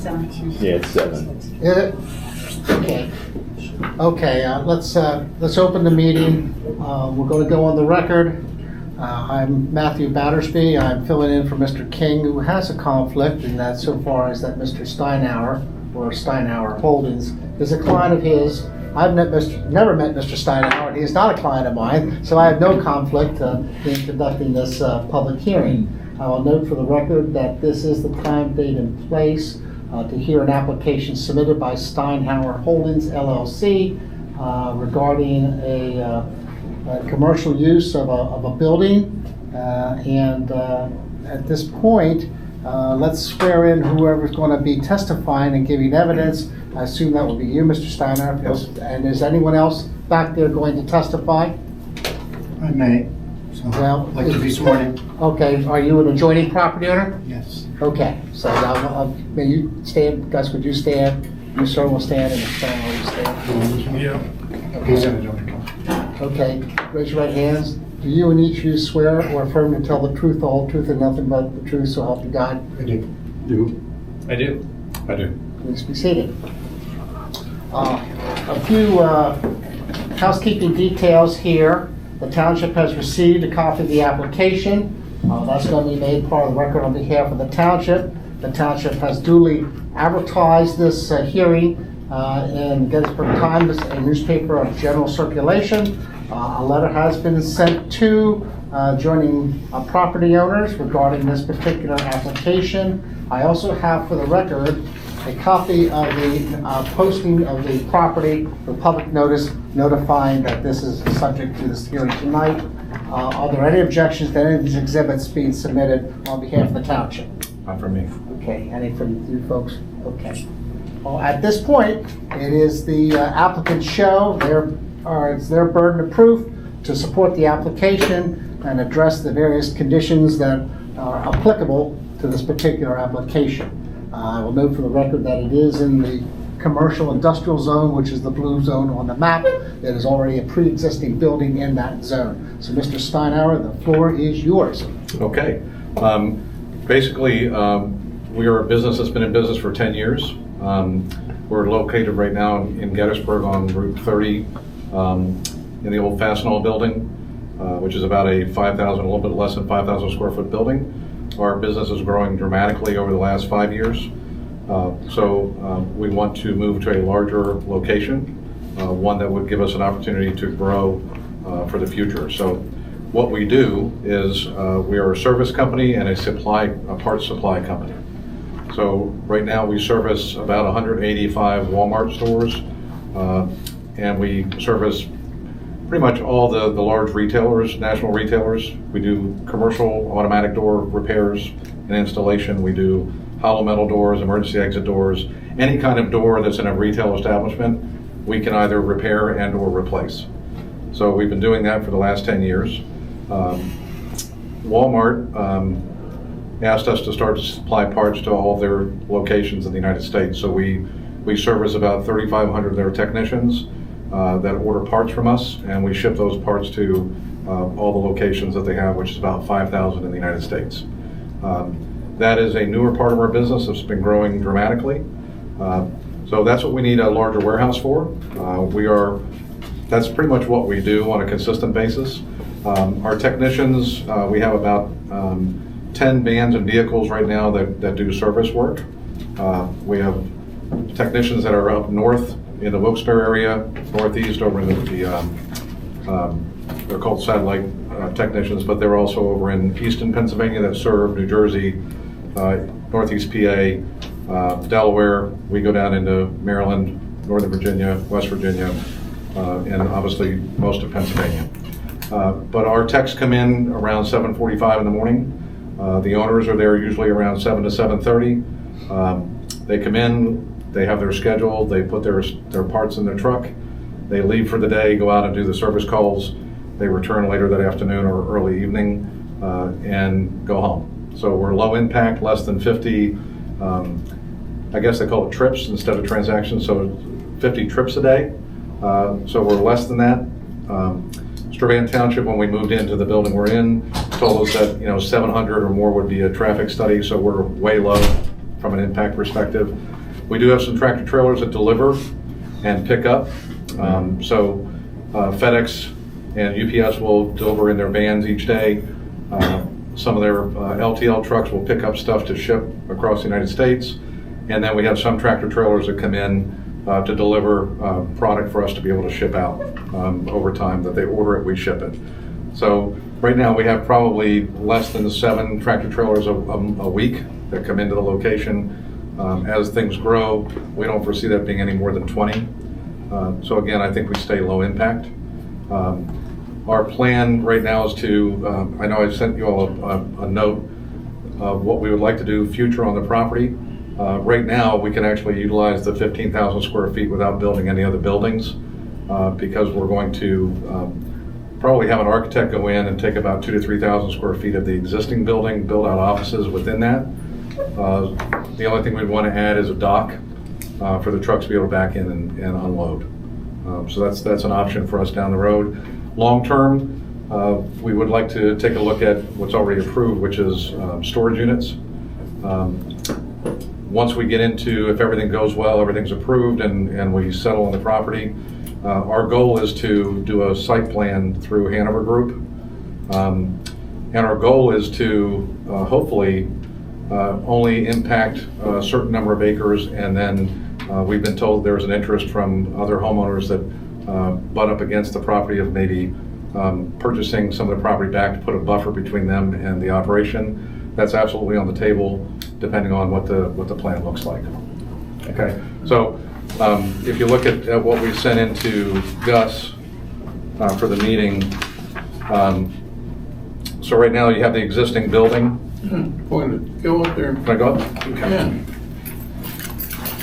Yeah, it's 7. Is it? Okay. Okay, let's open the meeting. We're going to go on the record. I'm Matthew Battersby. I'm filling in for Mr. King, who has a conflict, and that so far as that Mr. Steinhour, or Steinhour Holdings, is a client of his. I've never met Mr. Steinhour, and he is not a client of mine, so I have no conflict in conducting this public hearing. I will note for the record that this is the time, date, and place to hear an application submitted by Steinhour Holdings, LLC, regarding a commercial use of a building. And at this point, let's swear in whoever's going to be testifying and giving evidence. I assume that will be you, Mr. Steinhour. Yes. And is anyone else back there going to testify? I may. So Well, I'd like to be sworn in. Okay, are you an adjoining property owner? Yes. Okay, so may you stand, Gus, would you stand? You, sir, will stand, and Mr. Steinhour will stand. Yeah. He's in the door. Okay, raise your right hands. Do you and each of you swear or affirm to tell the truth, the whole truth, and nothing but the truth, so help you God? I do. I do. I do. Please be seated. A few housekeeping details here. The township has received a copy of the application. That's going to be made part of the record on behalf of the township. The township has duly advertised this hearing in Gettysburg Times, a newspaper of general circulation. A letter has been sent to joining property owners regarding this particular application. I also have for the record a copy of the posting of the property for public notice notifying that this is subject to this hearing tonight. Are there any objections to any of these exhibits being submitted on behalf of the township? Not for me. Okay, any from you folks? Okay. Well, at this point, it is the applicant's show. It's their burden of proof to support the application and address the various conditions that are applicable to this particular application. I will note for the record that it is in the commercial industrial zone, which is the blue zone on the map. There is already a pre-existing building in that zone. So Mr. Steinhour, the floor is yours. Okay. Basically, we are a business that's been in business for 10 years. We're located right now in Gettysburg on Route 30 in the old Fastenal building, which is about a 5,000, a little bit less than 5,000 square foot building. Our business is growing dramatically over the last 5 years. So we want to move to a larger location, one that would give us an opportunity to grow for the future. So what we do is we are a service company and a parts supply company. So right now we service about 185 Walmart stores, and we service pretty much all the large retailers, national retailers. We do commercial automatic door repairs and installation. We do hollow metal doors, emergency exit doors, any kind of door that's in a retail establishment, we can either repair and or replace. So we've been doing that for the last 10 years. Walmart asked us to start to supply parts to all of their locations in the United States. So we service about 3,500 of their technicians that order parts from us, and we ship those parts to all the locations that they have, which is about 5,000 in the United States. That is a newer part of our business that's been growing dramatically. So that's what we need a larger warehouse for. That's pretty much what we do on a consistent basis. Our technicians, we have about 10 vans and vehicles right now that do service work. We have technicians that are up north in the Wilkes-Barre area, northeast over in they're called satellite technicians, but they're also over in eastern Pennsylvania that serve New Jersey, northeast PA, Delaware. We go down into Maryland, Northern Virginia, West Virginia, and obviously most of Pennsylvania. But our techs come in around 7:45 in the morning. The owners are there usually around 7 to 7:30. They come in, they have their schedule, they put their parts in their truck, they leave for the day, go out and do the service calls, they return later that afternoon or early evening and go home. So we're low impact, less than 50, I guess they call it trips instead of transactions, so 50 trips a day. So we're less than that. Strabane Township, when we moved into the building we're in, told us that 700 or more would be a traffic study, so we're way low from an impact perspective. We do have some tractor trailers that deliver and pick up. So FedEx and UPS will deliver in their vans each day. Some of their LTL trucks will pick up stuff to ship across the United States. And then we have some tractor trailers that come in to deliver product for us to be able to ship out over time. That they order it, we ship it. So right now we have probably less than 7 tractor trailers a week that come into the location. As things grow, we don't foresee that being any more than 20. So again, I think we stay low impact. Our plan right now is to, I know I sent you all a note of what we would like to do future on the property. Right now, we can actually utilize the 15,000 square feet without building any other buildings because we're going to probably have an architect go in and take about 2,000 to 3,000 square feet of the existing building, build out offices within that. The only thing we'd want to add is a dock for the trucks to be able to back in and unload. So that's an option for us down the road. Long term, we would like to take a look at what's already approved, which is storage units. Once we get into, if everything goes well, everything's approved and we settle on the property, our goal is to do a site plan through Hanover Group. And our goal is to hopefully only impact a certain number of acres, and then we've been told there's an interest from other homeowners that butt up against the property of maybe purchasing some of the property back to put a buffer between them and the operation. That's absolutely on the table, depending on what the plan looks like. Okay, so if you look at what we sent into Gus for the meeting, so right now you have the existing building. Go up there. Can I go up? Come in.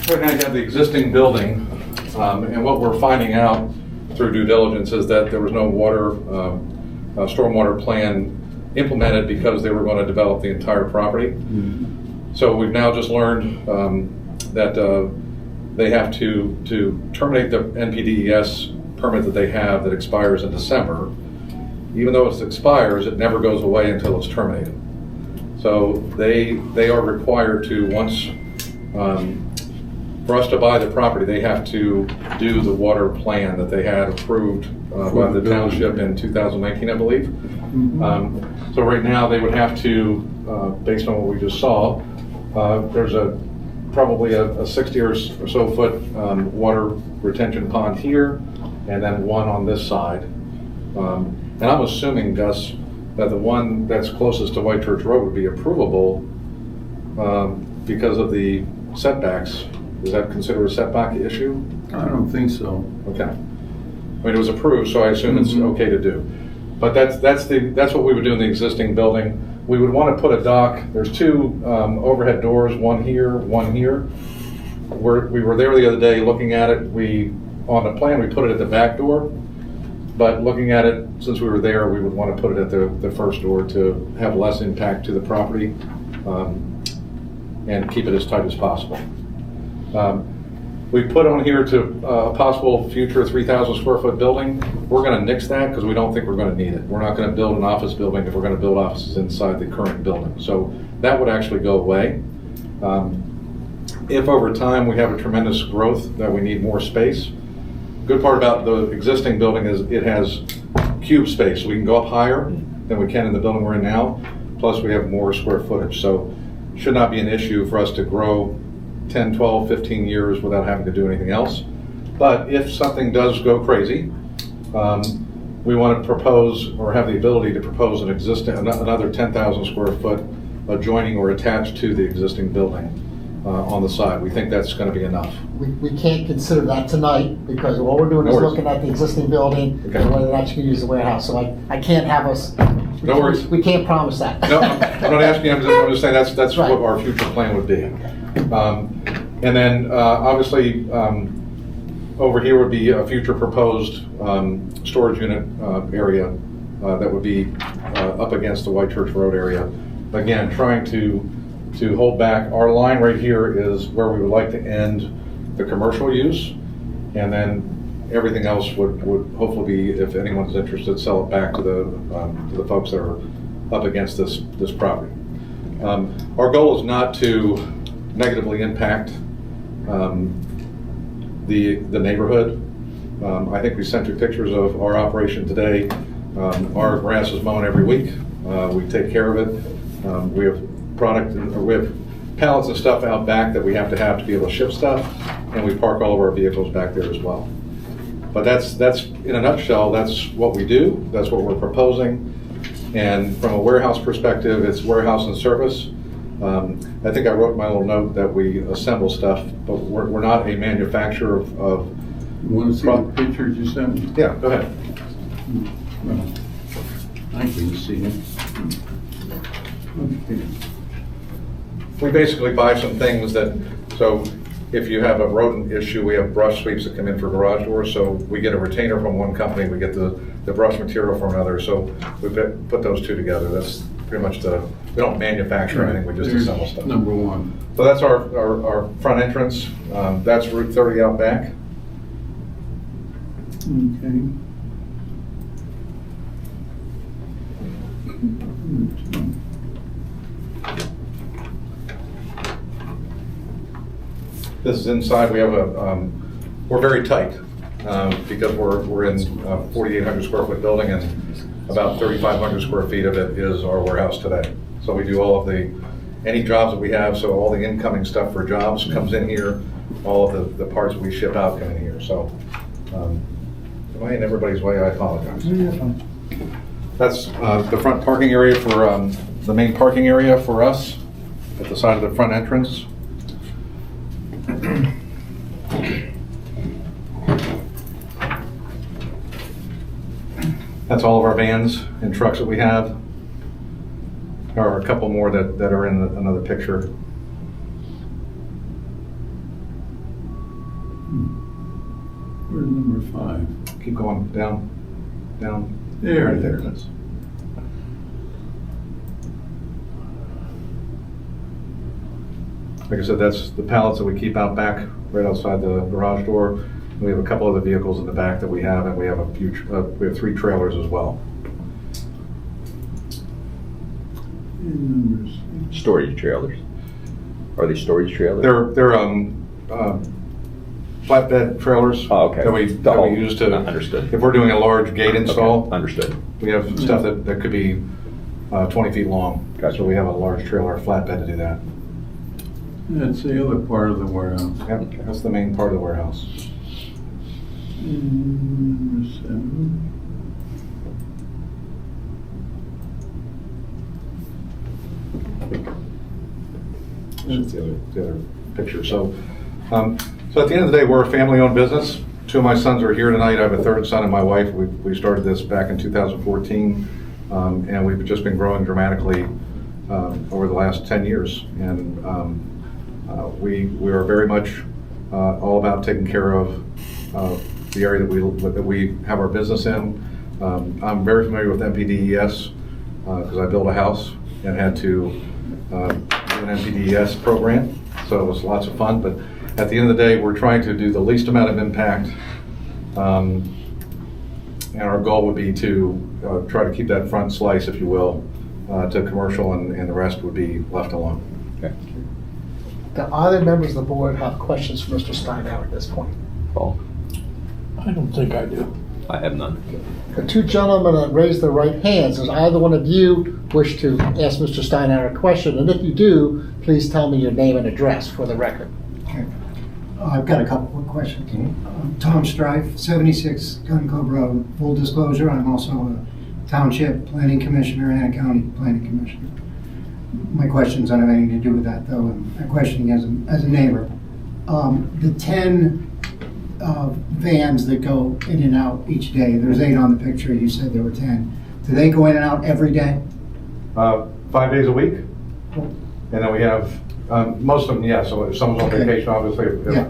Right now you have the existing building, and what we're finding out through due diligence is that there was no water, stormwater plan implemented because they were going to develop the entire property. Mm-hmm. So we've now just learned that they have to terminate the NPDES permit that they have that expires in December. Even though it expires, it never goes away until it's terminated. So they are required to, once, for us to buy the property, they have to do the water plan that they had approved by the township in 2019, I believe. Mm-hmm. So right now they would have to, based on what we just saw, there's probably a 60 or so foot water retention pond here, and then one on this side. And I'm assuming, Gus, that the one that's closest to White Church Road would be approvable because of the setbacks. Is that considered a setback issue? I don't think so. Okay. I mean, it was approved, so I assume it's okay to do. But that's what we would do in the existing building. We would want to put a dock. There's 2 overhead doors, one here, one here. We were there the other day looking at it. On the plan, we put it at the back door. But looking at it, since we were there, we would want to put it at the first door to have less impact to the property and keep it as tight as possible. We put on here to a possible future 3,000 square foot building. We're going to nix that because we don't think we're going to need it. We're not going to build an office building if we're going to build offices inside the current building. So that would actually go away. If over time we have a tremendous growth that we need more space, good part about the existing building is it has cube space. So we can go up higher than we can in the building we're in now. Plus we have more square footage. So it should not be an issue for us to grow 10, 12, 15 years without having to do anything else. But if something does go crazy, we want to propose or have the ability to propose another 10,000 square foot adjoining or attached to the existing building on the side. We think that's going to be enough. We can't consider that tonight because all we're doing is looking at the existing building and whether or not you can use the warehouse. So I can't have us. No worries. We can't promise that. No, I'm not asking you. I'm just saying that's right. What our future plan would be. And then obviously over here would be a future proposed storage unit area that would be up against the White Church Road area. Again, trying to hold back. Our line right here is where we would like to end the commercial use, and then everything else would hopefully be, if anyone's interested, sell it back to the folks that are up against this property. Our goal is not to negatively impact the neighborhood. I think we sent you pictures of our operation today. Our grass is mown every week. We take care of it. We have we have pallets and stuff out back that we have to be able to ship stuff, and we park all of our vehicles back there as well. But that's in a nutshell, that's what we do. That's what we're proposing. And from a warehouse perspective, it's warehouse and service. I think I wrote in my little note that we assemble stuff, but we're not a manufacturer of You want to see the pictures you sent me? Yeah, go ahead. Well, I can see them. Okay. We basically buy some things that, so if you have a rodent issue, we have brush sweeps that come in for garage doors, so we get a retainer from one company, we get the brush material from another, so we put those two together. That's pretty much we don't manufacture anything, we just There's assemble stuff. number one. So that's our front entrance. That's Route 30 out back. Okay. This is inside. We have we're very tight because we're in a 4,800 square foot building, and about 3,500 square feet of it is our warehouse today. So we do all of any jobs that we have, so all the incoming stuff for jobs comes in here, all of the parts we ship out come in here. So am I in everybody's way? I apologize. That's the front parking area for the main parking area for us at the side of the front entrance. That's all of our vans and trucks that we have. There are a couple more that are in another picture. Where's number 5? Keep going down. There Right it there is. it is. Like I said, that's the pallets that we keep out back, right outside the garage door. We have a couple other vehicles in the back that we have, and we have we have 3 trailers as well. And number 6. Storage trailers. Are they storage trailers? They're flatbed trailers. Oh, okay. That we use to. Understood. If we're doing a large gate install. Okay, understood. We have stuff that could be 20 feet long. Gotcha. So we have a large trailer, flatbed to do that. That's the other part of the warehouse. Yep, that's the main part of the warehouse. And number 7. That's the other picture. So at the end of the day, we're a family-owned business. 2 of my sons are here tonight. I have a third son and my wife. We started this back in 2014, and we've just been growing dramatically over the last 10 years. And we are very much all about taking care of the area that we have our business in. I'm very familiar with NPDES because I built a house and had to do an NPDES program, so it was lots of fun. But at the end of the day, we're trying to do the least amount of impact, and our goal would be to try to keep that front slice, if you will, to commercial, and the rest would be left alone. Okay. Do either members of the board have questions for Mr. Steinhour at this point? Paul? I don't think I do. I have none. The 2 gentlemen that raised their right hands, does either one of you wish to ask Mr. Steinhour a question? And if you do, please tell me your name and address for the record. Okay. I've got a couple of questions. Tom Strife, 76 Gun Cove Road. Full disclosure, I'm also a township planning commissioner and a county planning commissioner. My questions don't have anything to do with that, though. I'm questioning as a neighbor. The 10 vans that go in and out each day, there's 8 on the picture, you said there were 10. Do they go in and out every day? 5 days a week, and then we have most of them. Yeah, so if someone's on Okay. vacation, obviously, Yeah.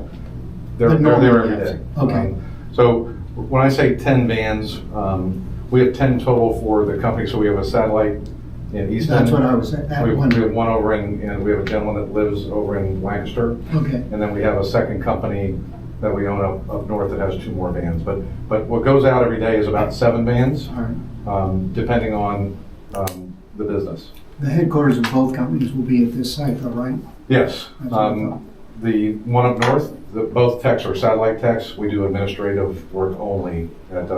they're But normally, there every yes. day. Okay. So when I say 10 vans, we have 10 total for the company. So we have a satellite in Easton. That's what I was at. We have one over and we have a gentleman that lives over in Lancaster. Okay. And then we have a second company that we own up north that has 2 more vans. But what goes out every day is about 7 vans, All right. depending on the business. The headquarters of both companies will be at this site though, right? Yes. That's what I thought. The one up north, both techs are satellite techs. We do administrative work only at the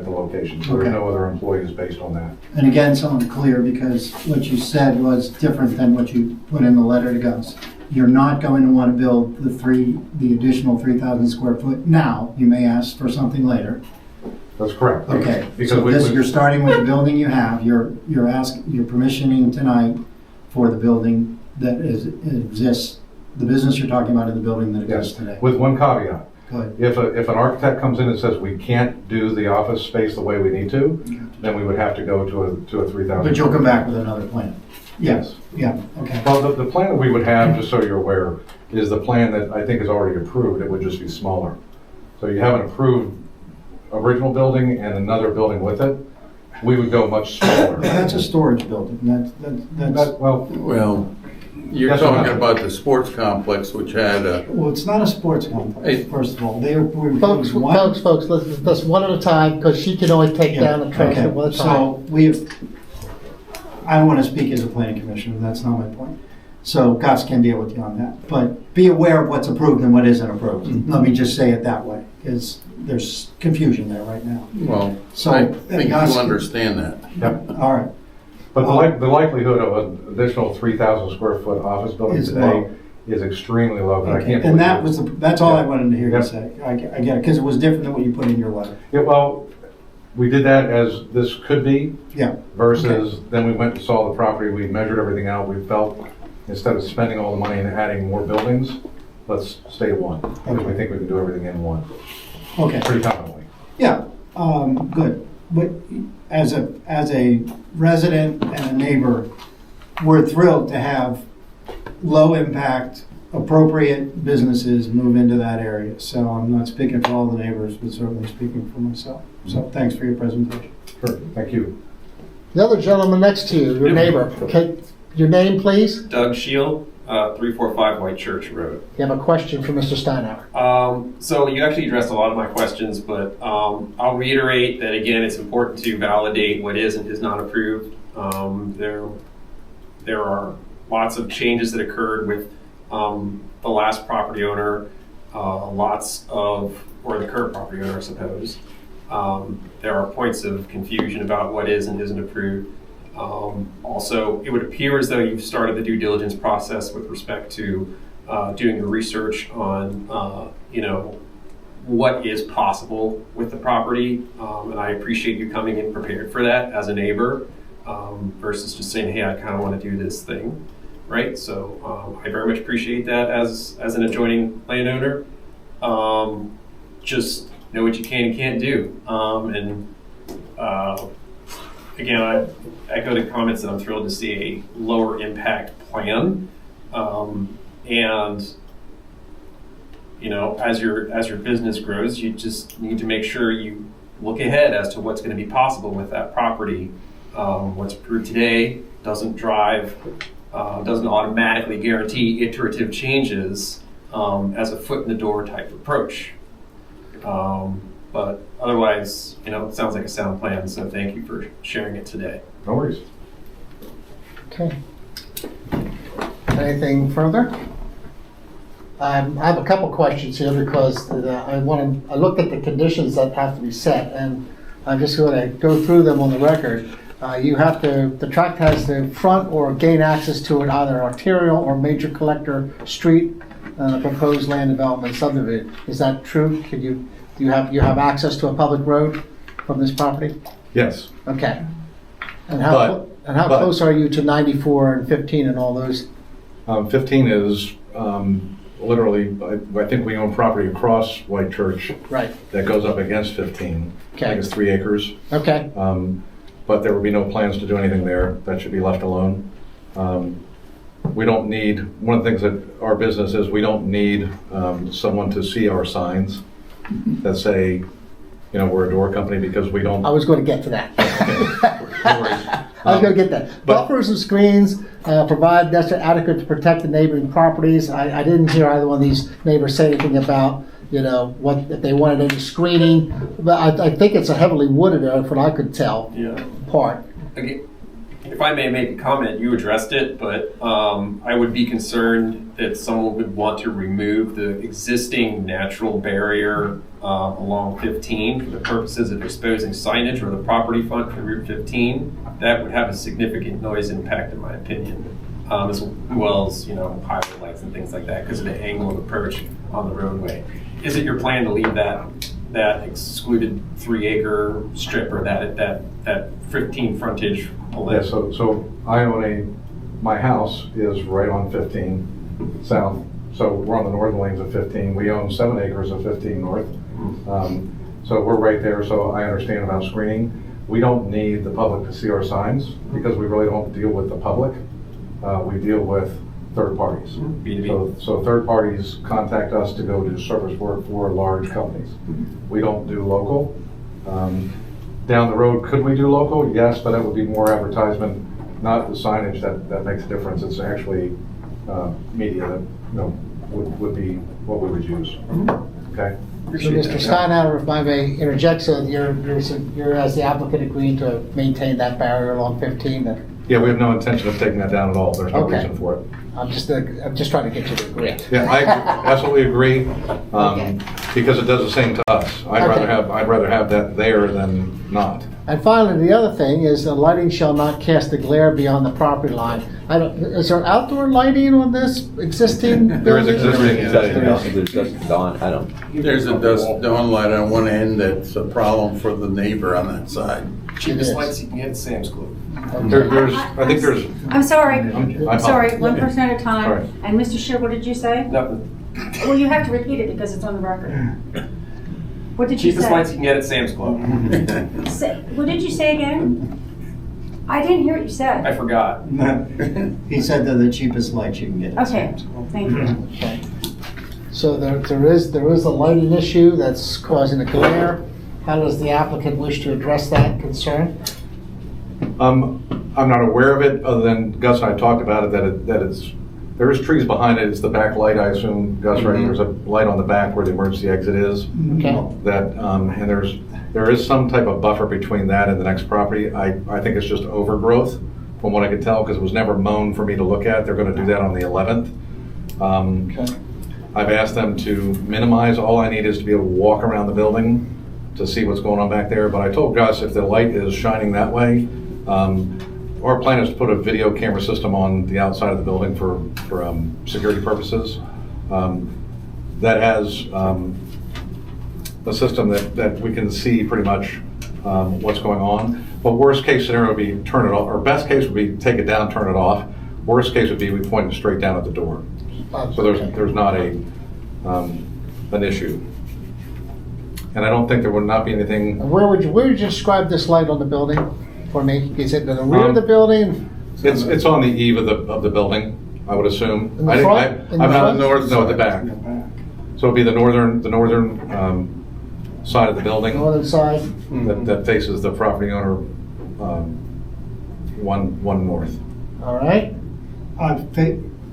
location. So there's Okay. no other employees based on that. And again, so I'm clear, because what you said was different than what you put in the letter to Gus. You're not going to want to build the additional 3,000 square foot now. You may ask for something later. That's correct. Okay, Because so we, you're starting with the building you have. You're permissioning tonight for the building that exists, the business you're talking about in the building that exists yes, today. with one caveat. Good. If an architect comes in and says we can't do the office space the way we need to, then we would have to go to a 3,000. But you'll come back with another plan. Yes. Yeah, okay. Well, the plan that we would have, just so you're aware, is the plan that I think is already approved. It would just be smaller. So you have an approved original building and another building with it. We would go much smaller. That's a storage building. That's, Well, Well, you're That's what talking happened. about the sports complex, which had a, well, it's not a sports complex, Hey. first of all. We're Folks, one- folks, let's one at a time, because she can only take Yeah, down the trash okay. at one time. So I don't want to speak as a planning commissioner, that's not my point. So Gus can deal with you on that. But be aware of what's approved and what isn't approved. Mm-hmm. Let me just say it that way, because there's confusion there right now. well, So, I think Gus- you understand that. yep. All right. But the likelihood of an additional 3,000 square foot office building Is today low. is extremely low. And I Okay. can't And believe that it. was, that's all I wanted to hear you Yep. say. I get it, because it was different than what you put in your letter. Yeah, well, we did that as this could be Yeah. versus then we went and saw the property, we measured everything out. We felt instead of spending all the money and adding more buildings, let's stay at one. Because we think we can do everything in one Okay. pretty confidently. Yeah, good. But as a resident and a neighbor, we're thrilled to have low impact, appropriate businesses move into that area. So I'm not speaking for all the neighbors, but certainly speaking for myself. So thanks for your presentation. Sure, thank you. The other gentleman next to you, your neighbor, okay, your name, please? Doug Shield, 345 White Church Road. You have a question for Mr. Steinhour. So you actually addressed a lot of my questions, but I'll reiterate that again, it's important to validate what is and is not approved. There are lots of changes that occurred with the last property owner, or the current property owner, I suppose. There are points of confusion about what is and isn't approved. Also, it would appear as though you've started the due diligence process with respect to doing the research on, what is possible with the property. And I appreciate you coming in prepared for that as a neighbor versus just saying, hey, I kind of want to do this thing, right? So I very much appreciate that as an adjoining landowner. Just know what you can and can't do. Again, I echo the comments that I'm thrilled to see a lower impact plan. As your business grows, you just need to make sure you look ahead as to what's going to be possible with that property. What's approved today doesn't automatically guarantee iterative changes as a foot in the door type approach. But otherwise, it sounds like a sound plan, so thank you for sharing it today. No worries. Okay. Anything further? I have a couple questions here because I looked at the conditions that have to be set, and I'm just going to go through them on the record. The tract has the front or gain access to it either arterial or major collector street, proposed land development subdivision. Is that true? Do you have access to a public road from this property? Yes. Okay. And how But- close are you to 94 and 15 and all those? 15 is literally, I think we own property across White Church Right. that goes up against 15. I Okay. think it's 3 acres. Okay. But there would be no plans to do anything there. That should be left alone. We don't need, one of the things that our business is, we don't need someone to see our signs that say, we're a door company, because we don't. I was going to get to that. No worries. I was going to get that. but- Buffers and screens provide that's adequate to protect the neighboring properties. I didn't hear either one of these neighbors say anything about, what if they wanted any screening. But I think it's a heavily wooded area, from what I could tell, Yeah. part. Again, If I may make a comment, you addressed it, but I would be concerned that someone would want to remove the existing natural barrier along 15 for the purposes of exposing signage or the property front for Route 15. That would have a significant noise impact, in my opinion, as well as highway lights and things like that because of the angle of approach on the roadway. Is it your plan to leave that excluded 3-acre strip or that 15 frontage? Yeah, so I own my house is right on 15 south, so we're on the northern lanes of 15. We own 7 acres of 15 north. So we're right there, so I understand about screening. We don't need the public to see our signs because we really don't deal with the public. We deal with third parties. B2B. So third parties contact us to go do service work for large companies. We don't do local. Down the road, could we do local? Yes, but it would be more advertisement, not the signage that makes a difference. It's actually media that would be what we would use. Okay. So, Mr. Steinhour, if I may interject, so you're as the applicant agreeing to maintain that barrier along 15? Yeah, we have no intention of taking that down at all. There's no Okay. reason for it. I'm just trying to get you to agree. Yeah, I absolutely agree, Okay. because it does the same to us. I'd rather have that there than not. And finally, the other thing is the lighting shall not cast a glare beyond the property line. Is there outdoor lighting on this existing building? There is existing. There's just dawn, I don't. There's a dawn light on one end that's a problem for the neighbor on that side. Cheapest lights you can get at Sam's Club. I think there's. I'm sorry. I'm Sorry, one person at a Sorry. time. And Mr. Shear, what did you say? Nothing. Well, you have to repeat it because it's on the record. What did you Cheapest lights say? you can get at Sam's Club. What did you say again? I didn't hear what you I said. forgot. He said they're the cheapest lights you can get. at Okay, Sam's Club. thank you. Okay. So there is a lighting issue that's causing a glare. How does the applicant wish to address that concern? I'm not aware of it, other than Gus and I talked about it, there is trees behind it. It's the back light, I assume, Gus, right? There's a light on the back where the emergency exit is. Okay. That, and there is some type of buffer between that and the next property. I think it's just overgrowth, from what I could tell, because it was never mown for me to look at. They're gonna do that on the 11th. Okay. I've asked them to minimize. All I need is to be able to walk around the building to see what's going on back there. But I told Gus if the light is shining that way, our plan is to put a video camera system on the outside of the building for security purposes. That has a system that we can see pretty much what's going on. But worst case scenario would be turn it off, or best case would be take it down, turn it off. Worst case would be we point it straight down at the door. So there's not an issue. And I don't think there would not be anything. And where would you describe this light on the building for me? Is it in the rear of the building? It's on the eve of the building, I would assume. In the I didn't- front? In the I'm not front? north, no, at the back. So it'd be the northern side of the building Northern side? that faces the property owner, one north. All right.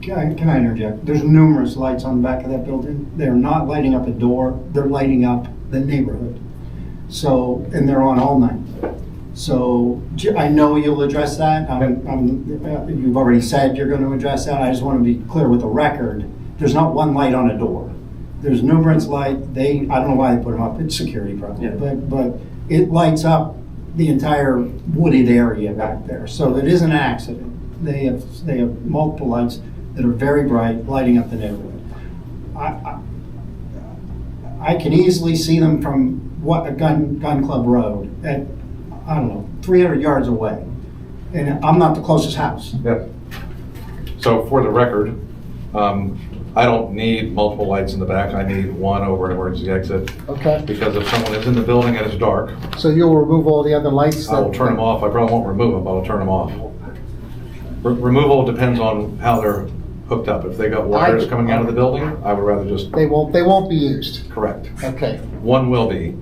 Can I interject? There's numerous lights on the back of that building. They're not lighting up a door, they're lighting up the neighborhood. So, and they're on all night. So I know you'll address that. You've already said you're going to address that. I just want to be clear with the record. There's not one light on a door. There's numerous light. I don't know why they put them up. It's security probably, Yeah. but it lights up the entire wooded area back there. So it is an accident. They have multiple lights that are very bright, lighting up the neighborhood. I can easily see them from a gun club road at, I don't know, 300 yards away. And I'm not the closest house. Yep. So for the record, I don't need multiple lights in the back. I need one over an emergency exit. Okay. Because if someone is in the building and it's dark, So you'll remove all the other lights? I will turn them off. I probably won't remove them, but I'll turn them off. Removal depends on how they're hooked up. If they got wires coming out of the building, I would rather just, They won't be used? correct. Okay. One will be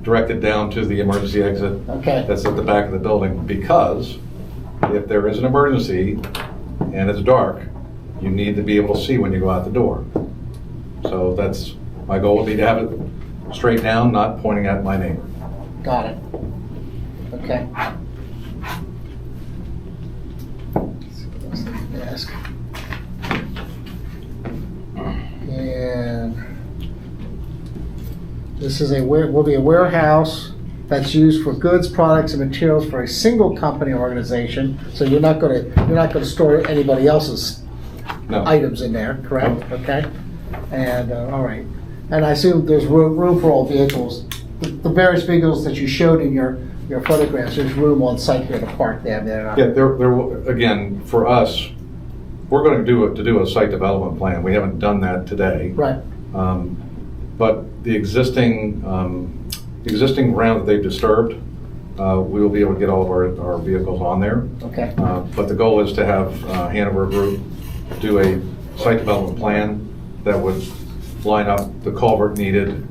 directed down to the emergency exit Okay. that's at the back of the building, because if there is an emergency and it's dark, you need to be able to see when you go out the door. So that's, my goal would be to have it straight down, not pointing at my neighbor. Got it. Okay. This is will be a warehouse that's used for goods, products, and materials for a single company or organization. So you're not gonna store anybody else's No. items in there, correct? Okay. And, all right. And I assume there's room for all vehicles. The various vehicles that you showed in your photographs, there's room on site here to park them there. Yeah, again, for us, we're going to do a site development plan. We haven't done that today. Right. But the existing ground that they've disturbed, we will be able to get all of our vehicles on there. Okay. But the goal is to have Hanover Group do a site development plan that would line up the culvert needed,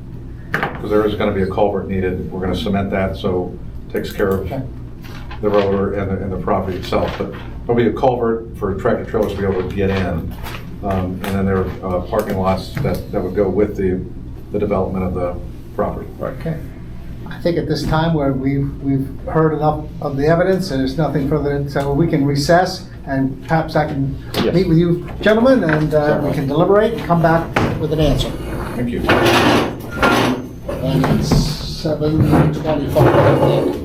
because there is going to be a culvert needed. We're going to cement that, so it takes care of Okay. the road and the property itself. But there'll be a culvert for tractor trailers to be able to get in. And then there are parking lots that would go with the development of the property. Okay. I think at this time where we've heard enough of the evidence and there's nothing further, so we can recess and perhaps I can Yes. meet with you gentlemen and we can deliberate and come back with an answer. Thank you. And it's 7:25, I think.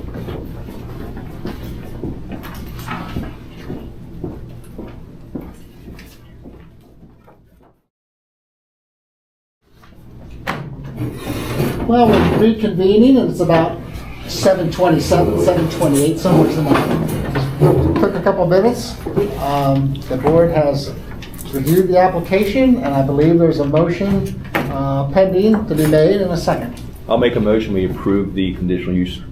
Well, we're reconvening, and it's about 7:27, 7:28, somewhere in the Took a couple minutes. The board has reviewed the application, and I believe there's a motion pending to be made in a second. I'll make a motion, we approve the conditional use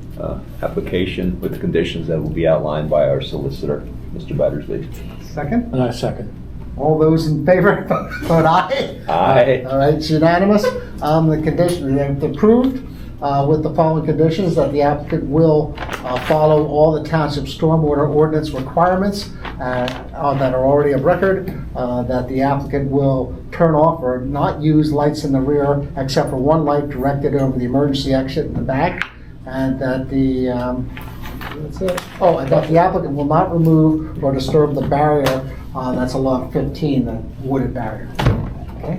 application with the conditions that will be outlined by our solicitor, Mr. Battersby. Second? And I second. All those in favor, vote aye. Aye. All right, it's unanimous. The condition, they're approved with the following conditions: that the applicant will follow all the township stormwater ordinance requirements that are already of record, that the applicant will turn off or not use lights in the rear except for one light directed over the emergency exit in the back, and that the that's it. Oh, and that the applicant will not remove or disturb the barrier that's a lot 15, the wooded barrier. Okay?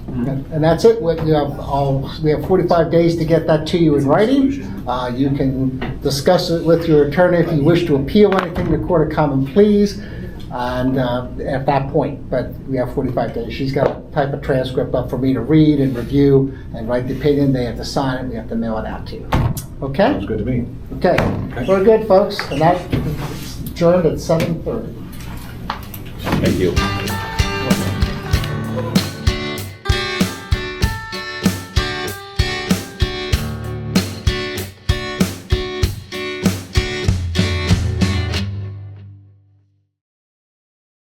And that's it. We have 45 days to get that to you in writing. You can discuss it with your attorney if you wish to appeal anything to Court of Common Pleas, and at that point. But we have 45 days. She's got to type a transcript up for me to read and review and write the opinion. They have to sign it. We have to mail it out to you. Okay? Sounds good to me. Okay. We're good, folks. And that adjourned at 7:30. Thank you.